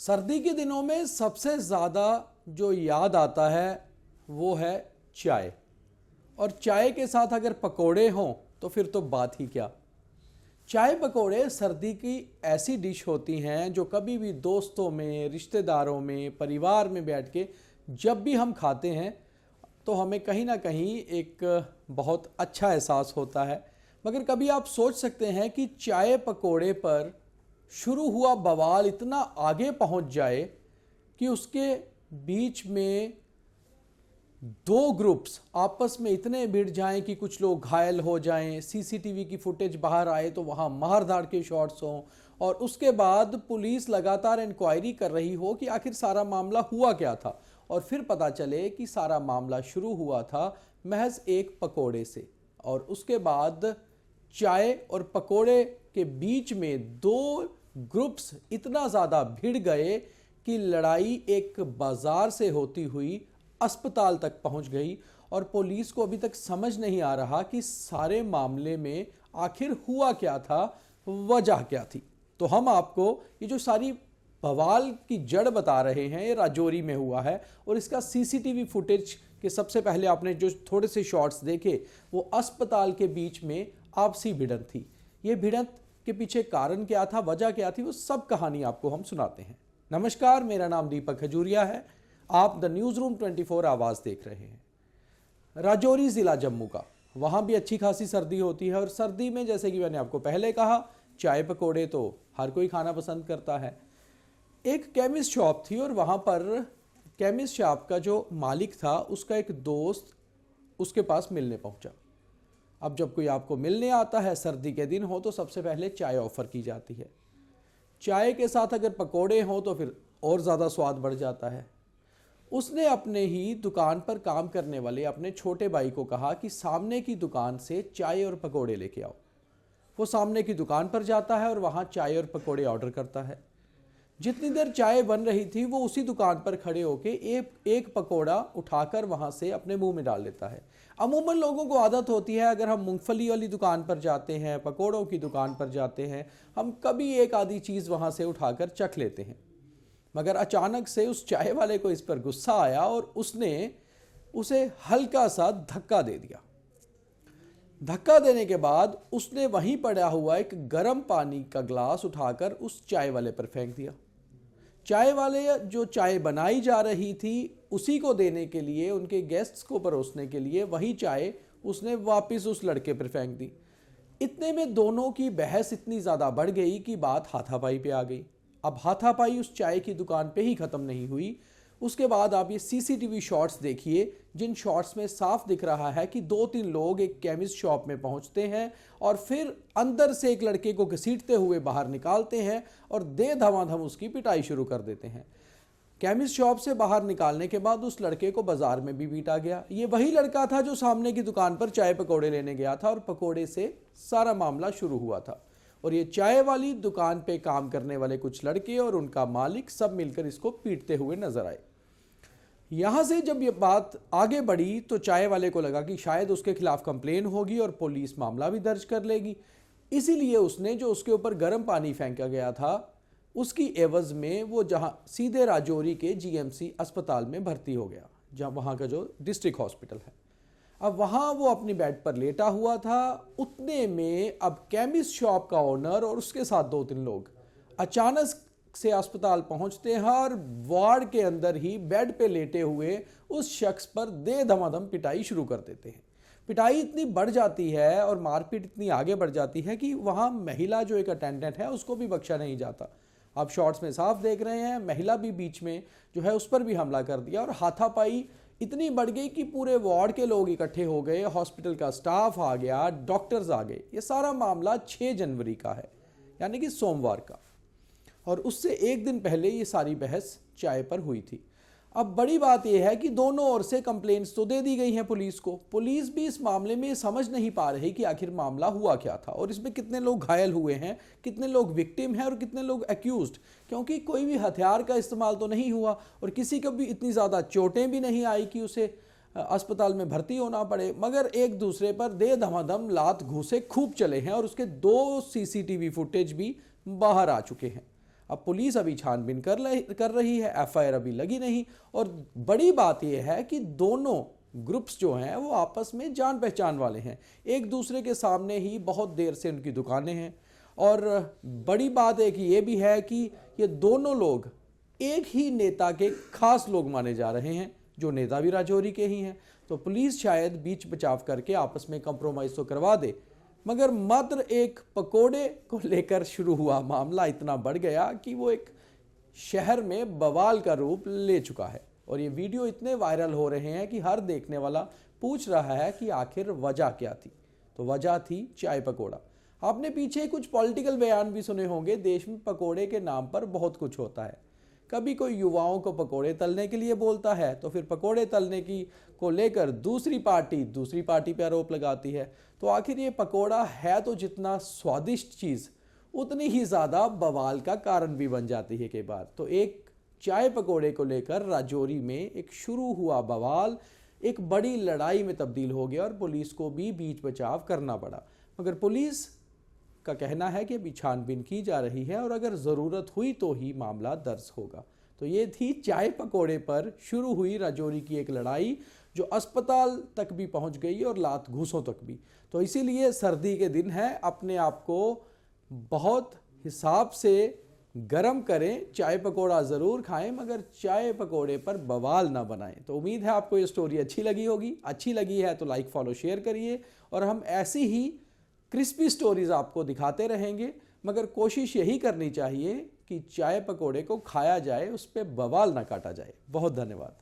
सर्दी के दिनों में सबसे ज़्यादा जो याद आता है वो है चाय। और चाय के साथ अगर पकोड़े हों तो फिर तो बात ही क्या। चाय पकोड़े सर्दी की ऐसी डिश होती हैं जो कभी भी दोस्तों में, रिश्तेदारों में, परिवार में बैठ के जब भी हम खाते हैं तो हमें कहीं ना कहीं एक बहुत अच्छा एहसास होता है। मगर कभी आप सोच सकते हैं कि चाय पकोड़े पर शुरू हुआ बवाल इतना आगे पहुंच जाए कि उसके बीच में दो ग्रुप्स आपस में इतने भिड़ जाएं कि कुछ लोग घायल हो जाएं, सीसीटीवी की फुटेज बाहर आए तो वहां मारधाड़ के शॉट्स हों, और उसके बाद पुलिस लगातार इंक्वायरी कर रही हो कि आखिर सारा मामला हुआ क्या था, और फिर पता चले कि सारा मामला शुरू हुआ था महज एक पकोड़े से। और उसके बाद चाय और पकोड़े के बीच में दो ग्रुप्स इतना ज़्यादा भिड़ गए कि लड़ाई एक बाजार से होती हुई अस्पताल तक पहुंच गई। और पुलिस को अभी तक समझ नहीं आ रहा कि सारे मामले में आखिर हुआ क्या था, वजह क्या थी। तो हम आपको ये जो सारी बवाल की जड़ बता रहे हैं ये राजौरी में हुआ है। और इसका सीसीटीवी फुटेज के सबसे पहले आपने जो थोड़े से शॉट्स देखे वो अस्पताल के बीच में आपसी भिड़ंत थी। ये भिड़ंत के पीछे कारण क्या था, वजह क्या थी, वो सब कहानी आपको हम सुनाते हैं। नमस्कार, मेरा नाम दीपक खजूरिया है। आप द न्यूज़ रूम 24 आवाज़ देख रहे हैं। राजौरी ज़िला जम्मू का, वहाँ भी अच्छी खासी सर्दी होती है। और सर्दी में जैसे कि मैंने आपको पहले कहा, चाय पकोड़े तो हर कोई खाना पसंद करता है। एक केमिस्ट शॉप थी और वहाँ पर केमिस्ट शॉप का जो मालिक था उसका एक दोस्त उसके पास मिलने पहुँचा। अब जब कोई आपको मिलने आता है, सर्दी के दिन हो, तो सबसे पहले चाय ऑफ़र की जाती है। चाय के साथ अगर पकोड़े हों तो फिर और ज़्यादा स्वाद बढ़ जाता है। उसने अपने ही दुकान पर काम करने वाले अपने छोटे भाई को कहा कि सामने की दुकान से चाय और पकोड़े लेके आओ। वो सामने की दुकान पर जाता है और वहाँ चाय और पकोड़े ऑर्डर करता है। जितनी देर चाय बन रही थी वो उसी दुकान पर खड़े होके एक पकोड़ा उठाकर वहाँ से अपने मुंह में डाल लेता है। अमूमन लोगों को आदत होती है, अगर हम मूंगफली वाली दुकान पर जाते हैं, पकोड़ों की दुकान पर जाते हैं, हम कभी एक आधी चीज़ वहाँ से उठाकर चख लेते हैं। मगर अचानक से उस चाय वाले को इस पर गुस्सा आया और उसने उसे हल्का सा धक्का दे दिया। धक्का देने के बाद उसने वहीं पड़ा हुआ एक गर्म पानी का ग्लास उठाकर उस चाय वाले पर फेंक दिया। चाय वाले जो चाय बनाई जा रही थी उसी को देने के लिए, उनके गेस्ट्स को परोसने के लिए वही चाय उसने वापस उस लड़के पर फेंक दी। इतने में दोनों की बहस इतनी ज़्यादा बढ़ गई कि बात हाथापाई पे आ गई। अब हाथापाई उस चाय की दुकान पे ही ख़त्म नहीं हुई। उसके बाद आप ये सीसीटीवी शॉट्स देखिए, जिन शॉट्स में साफ दिख रहा है कि दो तीन लोग एक केमिस्ट शॉप में पहुंचते हैं और फिर अंदर से एक लड़के को घसीटते हुए बाहर निकालते हैं और दे धमाधम उसकी पिटाई शुरू कर देते हैं। केमिस्ट शॉप से बाहर निकालने के बाद उस लड़के को बाजार में भी पीटा गया। ये वही लड़का था जो सामने की दुकान पर चाय पकौड़े लेने गया था और पकौड़े से सारा मामला शुरू हुआ था। और ये चाय वाली दुकान पे काम करने वाले कुछ लड़के और उनका मालिक सब मिलकर इसको पीटते हुए नजर आए। यहाँ से जब ये बात आगे बढ़ी तो चाय वाले को लगा कि शायद उसके खिलाफ कंप्लेन होगी और पुलिस मामला भी दर्ज कर लेगी। इसीलिए उसने जो उसके ऊपर गर्म पानी फेंका गया था उसकी एवज में वो जहाँ सीधे राजौरी के जीएमसी अस्पताल में भर्ती हो गया, जहाँ वहाँ का जो डिस्ट्रिक्ट हॉस्पिटल है। अब वहाँ वो अपनी बेड पर लेटा हुआ था। उतने में अब केमिस्ट शॉप का ओनर और उसके साथ दो तीन लोग अचानक से अस्पताल पहुंचते हैं और वार्ड के अंदर ही बेड पे लेटे हुए उस शख्स पर दे धमाधम पिटाई शुरू कर देते हैं। पिटाई इतनी बढ़ जाती है और मारपीट इतनी आगे बढ़ जाती है कि वहाँ महिला जो एक अटेंडेंट है उसको भी बख्शा नहीं जाता। आप शॉर्ट्स में साफ देख रहे हैं, महिला भी बीच में जो है उस पर भी हमला कर दिया और हाथापाई इतनी बढ़ गई कि पूरे वार्ड के लोग इकट्ठे हो गए, हॉस्पिटल का स्टाफ आ गया, डॉक्टर्स आ गए। ये सारा मामला 6 जनवरी का है, यानी कि सोमवार का। और उससे एक दिन पहले ये सारी बहस चाय पर हुई थी। अब बड़ी बात यह है कि दोनों ओर से कंप्लेंट्स तो दे दी गई हैं पुलिस को। पुलिस भी इस मामले में समझ नहीं पा रही कि आखिर मामला हुआ क्या था और इसमें कितने लोग घायल हुए हैं, कितने लोग विक्टिम हैं और कितने लोग एक्यूज्ड, क्योंकि कोई भी हथियार का इस्तेमाल तो नहीं हुआ और किसी को भी इतनी ज़्यादा चोटें भी नहीं आई कि उसे अस्पताल में भर्ती होना पड़े। मगर एक दूसरे पर दे धमाधम लात घूंसे खूब चले हैं और उसके 2 सीसीटीवी फुटेज भी बाहर आ चुके हैं। अब पुलिस अभी छानबीन कर रही है, एफआईआर अभी लगी नहीं। और बड़ी बात यह है कि दोनों ग्रुप्स जो हैं वो आपस में जान पहचान वाले हैं, एक दूसरे के सामने ही बहुत देर से उनकी दुकानें हैं। और बड़ी बात एक ये भी है कि ये दोनों लोग एक ही नेता के खास लोग माने जा रहे हैं, जो नेता भी राजौरी के ही हैं। तो पुलिस शायद बीच बचाव करके आपस में कंप्रोमाइज़ तो करवा दे, मगर मात्र एक पकोड़े को लेकर शुरू हुआ मामला इतना बढ़ गया कि वो एक शहर में बवाल का रूप ले चुका है। और ये वीडियो इतने वायरल हो रहे हैं कि हर देखने वाला पूछ रहा है कि आखिर वजह क्या थी। तो वजह थी चाय पकोड़ा। आपने पीछे कुछ पॉलिटिकल बयान भी सुने होंगे, देश में पकोड़े के नाम पर बहुत कुछ होता है। कभी कोई युवाओं को पकोड़े तलने के लिए बोलता है, तो फिर पकोड़े तलने की को लेकर दूसरी पार्टी पे आरोप लगाती है। तो आखिर ये पकोड़ा है तो जितना स्वादिष्ट चीज़, उतनी ही ज़्यादा बवाल का कारण भी बन जाती है कई बार। तो एक चाय पकोड़े को लेकर राजौरी में एक शुरू हुआ बवाल एक बड़ी लड़ाई में तब्दील हो गया और पुलिस को भी बीच बचाव करना पड़ा। मगर पुलिस का कहना है कि अभी छानबीन की जा रही है और अगर ज़रूरत हुई तो ही मामला दर्ज होगा। तो ये थी चाय पकोड़े पर शुरू हुई राजौरी की एक लड़ाई, जो अस्पताल तक भी पहुंच गई और लात घूसों तक भी। तो इसीलिए सर्दी के दिन है, अपने आप को बहुत हिसाब से गरम करें, चाय पकोड़ा ज़रूर खाएं, मगर चाय पकोड़े पर बवाल ना बनाएं। तो उम्मीद है आपको ये स्टोरी अच्छी लगी होगी। अच्छी लगी है तो लाइक फॉलो शेयर करिए, और हम ऐसी ही क्रिस्पी स्टोरीज़ आपको दिखाते रहेंगे। मगर कोशिश यही करनी चाहिए कि चाय पकोड़े को खाया जाए, उस पर बवाल ना काटा जाए। बहुत धन्यवाद।